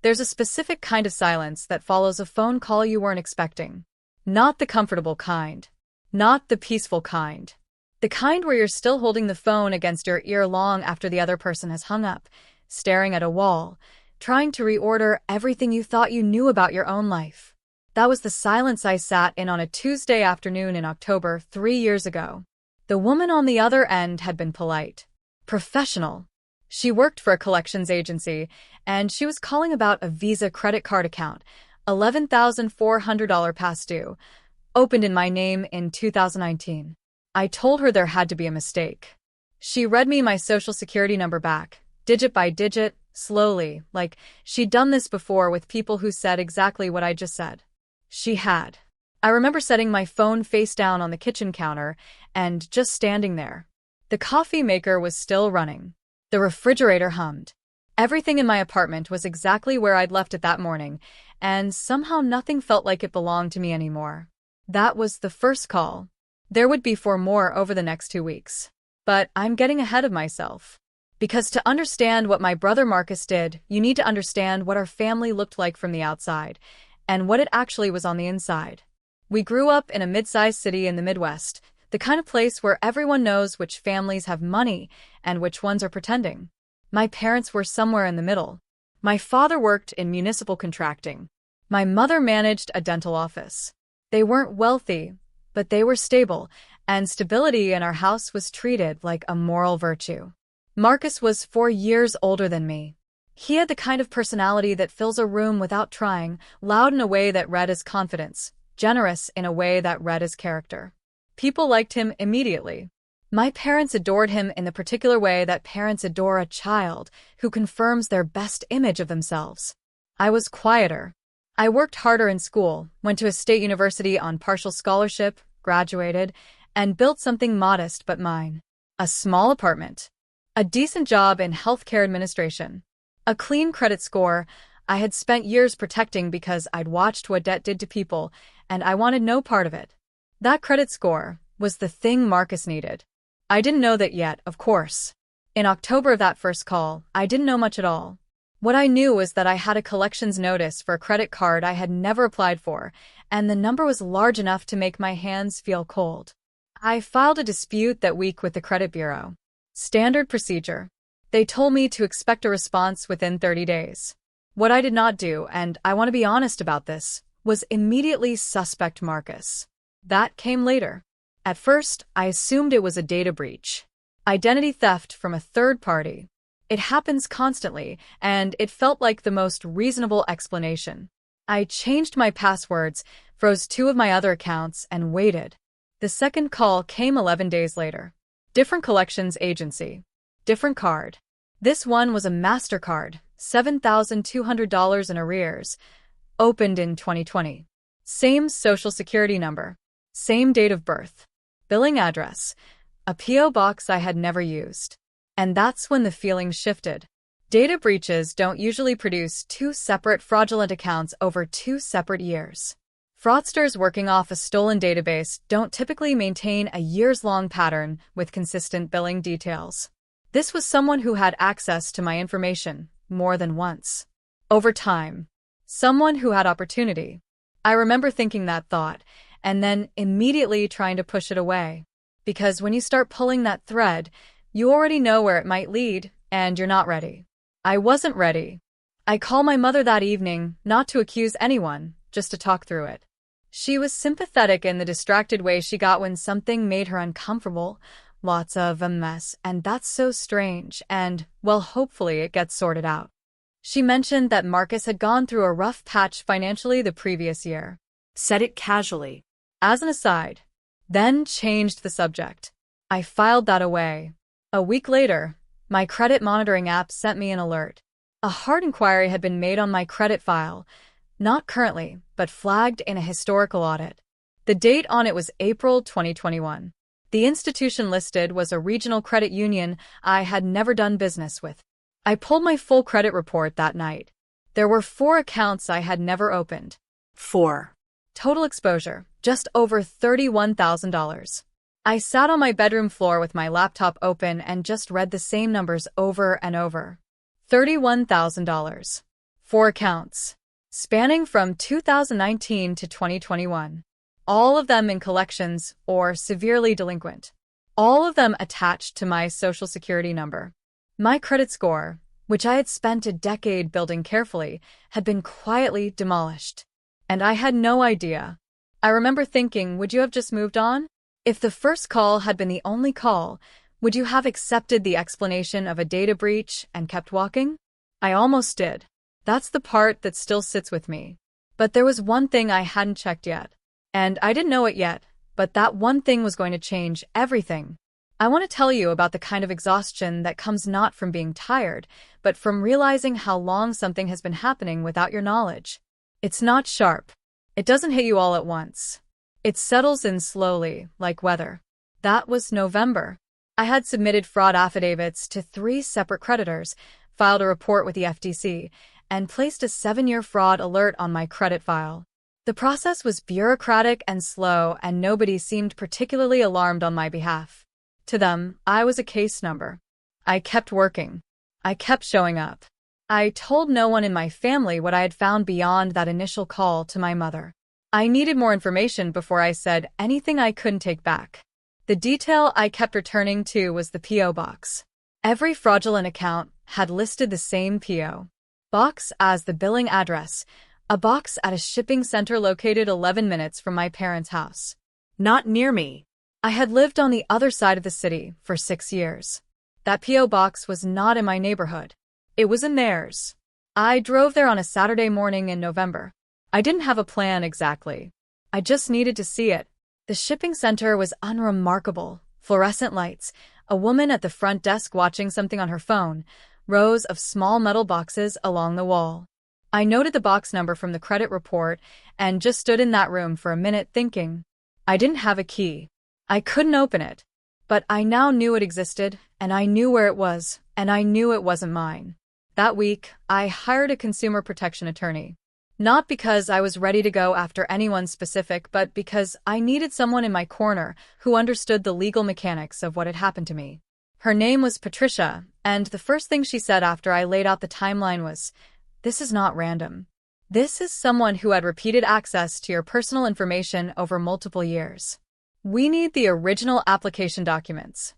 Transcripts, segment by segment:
There's a specific kind of silence that follows a phone call you weren't expecting. Not the comfortable kind. Not the peaceful kind. The kind where you're still holding the phone against your ear long after the other person has hung up, staring at a wall, trying to reorder everything you thought you knew about your own life. That was the silence I sat in on a Tuesday afternoon in October 3 years ago. The woman on the other end had been polite, professional. She worked for a collections agency, and she was calling about a Visa credit card account, $11,400 past due, opened in my name in 2019. I told her there had to be a mistake. She read me my social security number back, digit by digit, slowly, like she'd done this before with people who said exactly what I just said. She had. I remember setting my phone face down on the kitchen counter and just standing there. The coffee maker was still running. The refrigerator hummed. Everything in my apartment was exactly where I'd left it that morning, and somehow nothing felt like it belonged to me anymore. That was the first call. There would be 4 more over the next 2 weeks. But I'm getting ahead of myself. Because to understand what my brother Marcus did, you need to understand what our family looked like from the outside, and what it actually was on the inside. We grew up in a mid-sized city in the Midwest, the kind of place where everyone knows which families have money and which ones are pretending. My parents were somewhere in the middle. My father worked in municipal contracting. My mother managed a dental office. They weren't wealthy, but they were stable, and stability in our house was treated like a moral virtue. Marcus was 4 years older than me. He had the kind of personality that fills a room without trying, loud in a way that read as confidence, generous in a way that read as character. People liked him immediately. My parents adored him in the particular way that parents adore a child who confirms their best image of themselves. I was quieter. I worked harder in school, went to a state university on partial scholarship, graduated, and built something modest but mine. A small apartment. A decent job in healthcare administration. A clean credit score I had spent years protecting because I'd watched what debt did to people, and I wanted no part of it. That credit score was the thing Marcus needed. I didn't know that yet, of course. In October of that first call, I didn't know much at all. What I knew was that I had a collections notice for a credit card I had never applied for, and the number was large enough to make my hands feel cold. I filed a dispute that week with the credit bureau. Standard procedure. They told me to expect a response within 30 days. What I did not do, and I want to be honest about this, was immediately suspect Marcus. That came later. At first, I assumed it was a data breach. Identity theft from a third party. It happens constantly, and it felt like the most reasonable explanation. I changed my passwords, froze 2 of my other accounts, and waited. The second call came 11 days later. Different collections agency. Different card. This one was a MasterCard, $7,200 in arrears. Opened in 2020. Same social security number. Same date of birth. Billing address. A P.O. box I had never used. And that's when the feeling shifted. Data breaches don't usually produce 2 separate fraudulent accounts over 2 separate years. Fraudsters working off a stolen database don't typically maintain a years-long pattern with consistent billing details. This was someone who had access to my information more than once. Over time. Someone who had opportunity. I remember thinking that thought, and then immediately trying to push it away. Because when you start pulling that thread, you already know where it might lead, and you're not ready. I wasn't ready. I called my mother that evening, not to accuse anyone, just to talk through it. She was sympathetic in the distracted way she got when something made her uncomfortable. Lots of a mess, and that's so strange, and, well, hopefully it gets sorted out. She mentioned that Marcus had gone through a rough patch financially the previous year. Said it casually. As an aside. Then changed the subject. I filed that away. A week later, my credit monitoring app sent me an alert. A hard inquiry had been made on my credit file, not currently, but flagged in a historical audit. The date on it was April 2021. The institution listed was a regional credit union I had never done business with. I pulled my full credit report that night. There were 4 accounts I had never opened. 4. Total exposure, just over $31,000. I sat on my bedroom floor with my laptop open and just read the same numbers over and over. $31,000. 4 accounts, spanning from 2019 to 2021. All of them in collections or severely delinquent. All of them attached to my social security number. My credit score, which I had spent a decade building carefully, had been quietly demolished. And I had no idea. I remember thinking, would you have just moved on? If the first call had been the only call, would you have accepted the explanation of a data breach and kept walking? I almost did. That's the part that still sits with me. But there was one thing I hadn't checked yet. And I didn't know it yet, but that one thing was going to change everything. I want to tell you about the kind of exhaustion that comes not from being tired, but from realizing how long something has been happening without your knowledge. It's not sharp. It doesn't hit you all at once. It settles in slowly, like weather. That was November. I had submitted fraud affidavits to 3 separate creditors, filed a report with the FTC, and placed a 7-year fraud alert on my credit file. The process was bureaucratic and slow, and nobody seemed particularly alarmed on my behalf. To them, I was a case number. I kept working. I kept showing up. I told no one in my family what I had found beyond that initial call to my mother. I needed more information before I said anything I couldn't take back. The detail I kept returning to was the P.O. box. Every fraudulent account had listed the same P.O. box as the billing address, a box at a shipping center located 11 minutes from my parents' house. Not near me. I had lived on the other side of the city for 6 years. That P.O. box was not in my neighborhood. It was in theirs. I drove there on a Saturday morning in November. I didn't have a plan exactly. I just needed to see it. The shipping center was unremarkable. Fluorescent lights, a woman at the front desk watching something on her phone, rows of small metal boxes along the wall. I noted the box number from the credit report and just stood in that room for a minute thinking. I didn't have a key. I couldn't open it. But I now knew it existed, and I knew where it was, and I knew it wasn't mine. That week, I hired a consumer protection attorney. Not because I was ready to go after anyone specific, but because I needed someone in my corner who understood the legal mechanics of what had happened to me. Her name was Patricia, and the first thing she said after I laid out the timeline was, "This is not random. This is someone who had repeated access to your personal information over multiple years. We need the original application documents."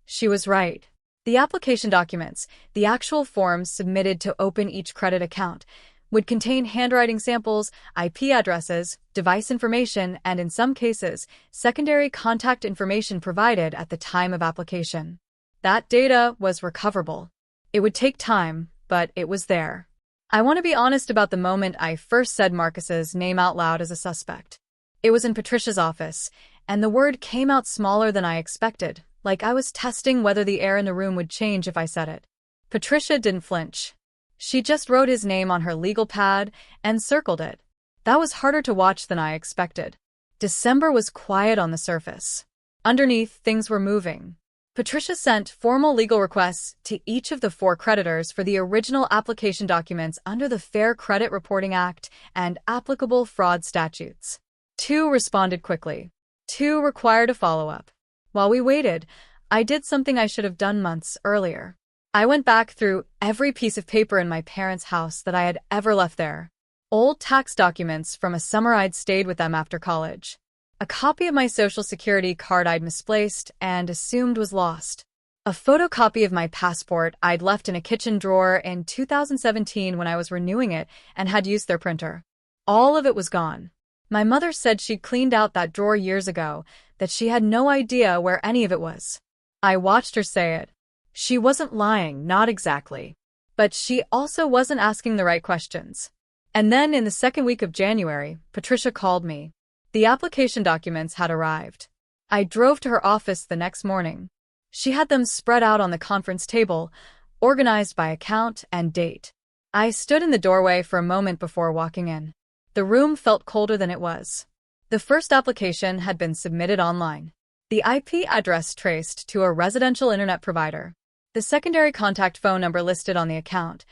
She was right. The application documents, the actual forms submitted to open each credit account, would contain handwriting samples, IP addresses, device information, and in some cases, secondary contact information provided at the time of application. That data was recoverable. It would take time, but it was there. I want to be honest about the moment I first said Marcus's name out loud as a suspect. It was in Patricia's office, and the word came out smaller than I expected, like I was testing whether the air in the room would change if I said it. Patricia didn't flinch. She just wrote his name on her legal pad and circled it. That was harder to watch than I expected. December was quiet on the surface. Underneath, things were moving. Patricia sent formal legal requests to each of the 4 creditors for the original application documents under the Fair Credit Reporting Act and applicable fraud statutes. 2 responded quickly. 2 required a follow-up. While we waited, I did something I should have done months earlier. I went back through every piece of paper in my parents' house that I had ever left there. Old tax documents from a summer I'd stayed with them after college. A copy of my social security card I'd misplaced and assumed was lost. A photocopy of my passport I'd left in a kitchen drawer in 2017 when I was renewing it and had used their printer. All of it was gone. My mother said she'd cleaned out that drawer years ago, that she had no idea where any of it was. I watched her say it. She wasn't lying, not exactly. But she also wasn't asking the right questions. And then in the second week of January, Patricia called me. The application documents had arrived. I drove to her office the next morning. She had them spread out on the conference table, organized by account and date. I stood in the doorway for a moment before walking in. The room felt colder than it was. The first application had been submitted online. The IP address traced to a residential internet provider. The secondary contact phone number listed on the account,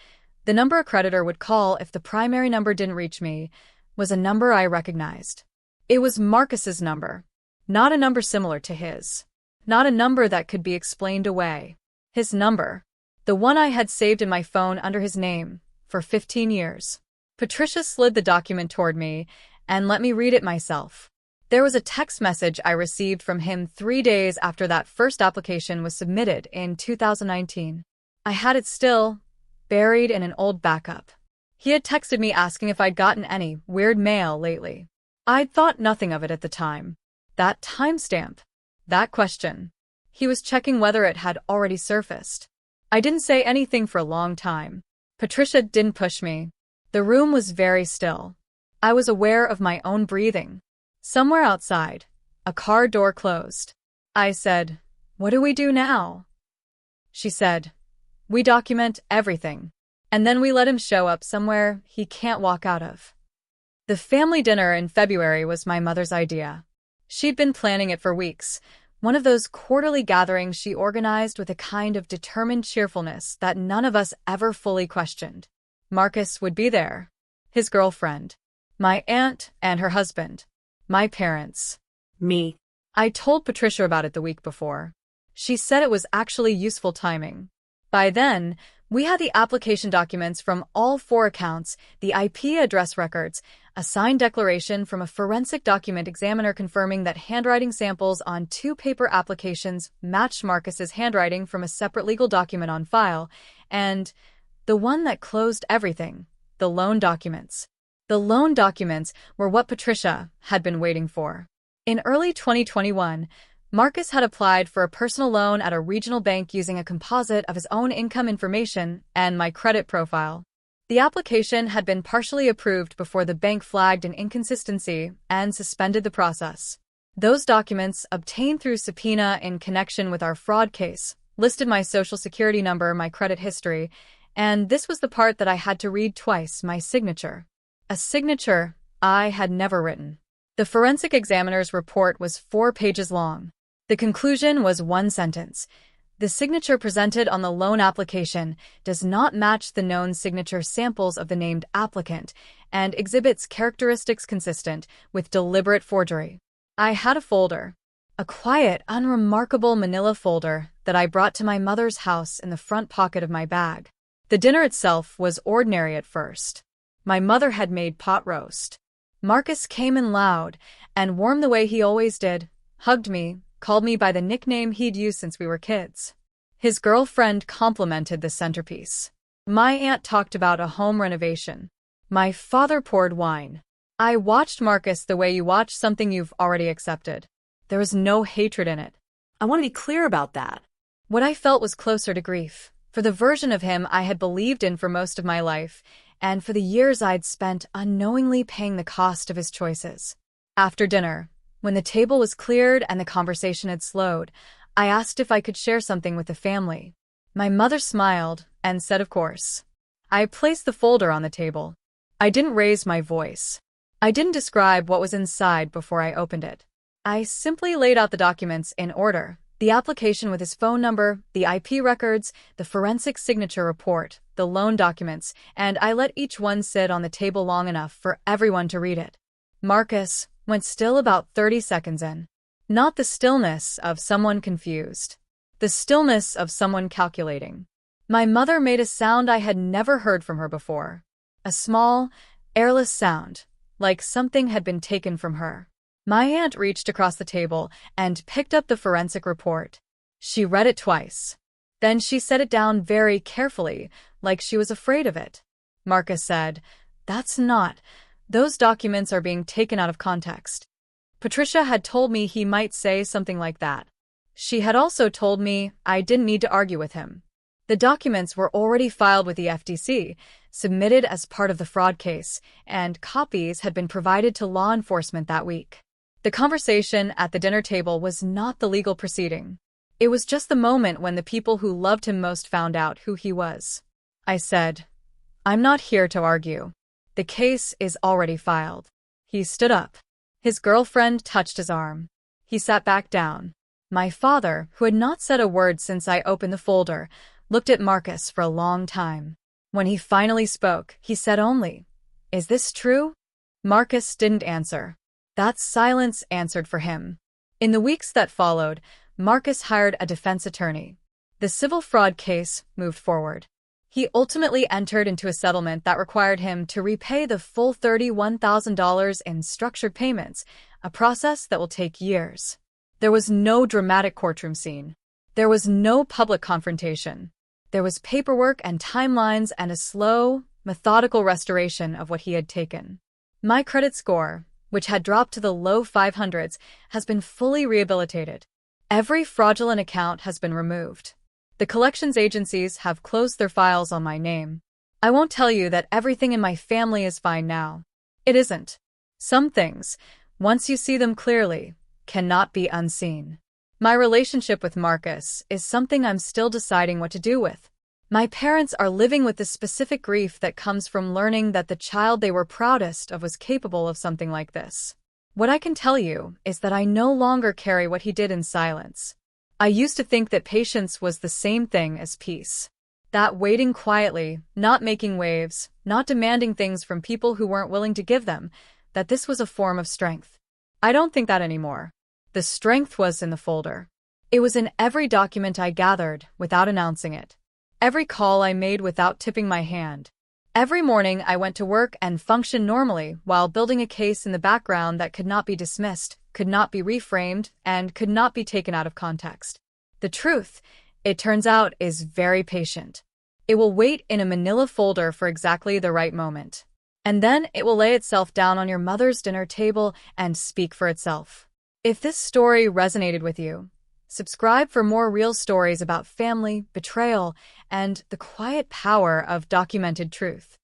the number a creditor would call if the primary number didn't reach me, was a number I recognized. It was Marcus's number, not a number similar to his, not a number that could be explained away. His number, the one I had saved in my phone under his name, for 15 years. Patricia slid the document toward me and let me read it myself. There was a text message I received from him 3 days after that first application was submitted in 2019. I had it still, buried in an old backup. He had texted me asking if I'd gotten any weird mail lately. I'd thought nothing of it at the time. That timestamp. That question. He was checking whether it had already surfaced. I didn't say anything for a long time. Patricia didn't push me. The room was very still. I was aware of my own breathing. Somewhere outside, a car door closed. I said, "What do we do now?" She said, "We document everything. And then we let him show up somewhere he can't walk out of." The family dinner in February was my mother's idea. She'd been planning it for weeks, one of those quarterly gatherings she organized with a kind of determined cheerfulness that none of us ever fully questioned. Marcus would be there, his girlfriend, my aunt and her husband, my parents, me. I told Patricia about it the week before. She said it was actually useful timing. By then, we had the application documents from all 4 accounts, the IP address records, a signed declaration from a forensic document examiner confirming that handwriting samples on 2 paper applications matched Marcus's handwriting from a separate legal document on file, and the one that closed everything, the loan documents. The loan documents were what Patricia had been waiting for. In early 2021, Marcus had applied for a personal loan at a regional bank using a composite of his own income information and my credit profile. The application had been partially approved before the bank flagged an inconsistency and suspended the process. Those documents, obtained through subpoena in connection with our fraud case, listed my social security number, my credit history, and this was the part that I had to read twice, my signature. A signature I had never written. The forensic examiner's report was 4 pages long. The conclusion was 1 sentence. The signature presented on the loan application does not match the known signature samples of the named applicant and exhibits characteristics consistent with deliberate forgery. I had a folder, a quiet, unremarkable manila folder that I brought to my mother's house in the front pocket of my bag. The dinner itself was ordinary at first. My mother had made pot roast. Marcus came in loud and warm the way he always did, hugged me, called me by the nickname he'd used since we were kids. His girlfriend complimented the centerpiece. My aunt talked about a home renovation. My father poured wine. I watched Marcus the way you watch something you've already accepted. There was no hatred in it. I want to be clear about that. What I felt was closer to grief, for the version of him I had believed in for most of my life, and for the years I'd spent unknowingly paying the cost of his choices. After dinner, when the table was cleared and the conversation had slowed, I asked if I could share something with the family. My mother smiled and said, "Of course." I placed the folder on the table. I didn't raise my voice. I didn't describe what was inside before I opened it. I simply laid out the documents in order: the application with his phone number, the IP records, the forensic signature report, the loan documents, and I let each one sit on the table long enough for everyone to read it. Marcus went still about 30 seconds in. Not the stillness of someone confused. The stillness of someone calculating. My mother made a sound I had never heard from her before. A small, airless sound, like something had been taken from her. My aunt reached across the table and picked up the forensic report. She read it twice. Then she set it down very carefully, like she was afraid of it. Marcus said, "That's not. Those documents are being taken out of context." Patricia had told me he might say something like that. She had also told me I didn't need to argue with him. The documents were already filed with the FTC, submitted as part of the fraud case, and copies had been provided to law enforcement that week. The conversation at the dinner table was not the legal proceeding. It was just the moment when the people who loved him most found out who he was. I said, "I'm not here to argue. The case is already filed." He stood up. His girlfriend touched his arm. He sat back down. My father, who had not said a word since I opened the folder, looked at Marcus for a long time. When he finally spoke, he said only, "Is this true?" Marcus didn't answer. That silence answered for him. In the weeks that followed, Marcus hired a defense attorney. The civil fraud case moved forward. He ultimately entered into a settlement that required him to repay the full $31,000 in structured payments, a process that will take years. There was no dramatic courtroom scene. There was no public confrontation. There was paperwork and timelines and a slow, methodical restoration of what he had taken. My credit score, which had dropped to the low 500s, has been fully rehabilitated. Every fraudulent account has been removed. The collections agencies have closed their files on my name. I won't tell you that everything in my family is fine now. It isn't. Some things, once you see them clearly, cannot be unseen. My relationship with Marcus is something I'm still deciding what to do with. My parents are living with the specific grief that comes from learning that the child they were proudest of was capable of something like this. What I can tell you is that I no longer carry what he did in silence. I used to think that patience was the same thing as peace. That waiting quietly, not making waves, not demanding things from people who weren't willing to give them, that this was a form of strength. I don't think that anymore. The strength was in the folder. It was in every document I gathered without announcing it. Every call I made without tipping my hand. Every morning I went to work and functioned normally while building a case in the background that could not be dismissed, could not be reframed, and could not be taken out of context. The truth, it turns out, is very patient. It will wait in a manila folder for exactly the right moment. And then it will lay itself down on your mother's dinner table and speak for itself. If this story resonated with you, subscribe for more real stories about family, betrayal, and the quiet power of documented truth.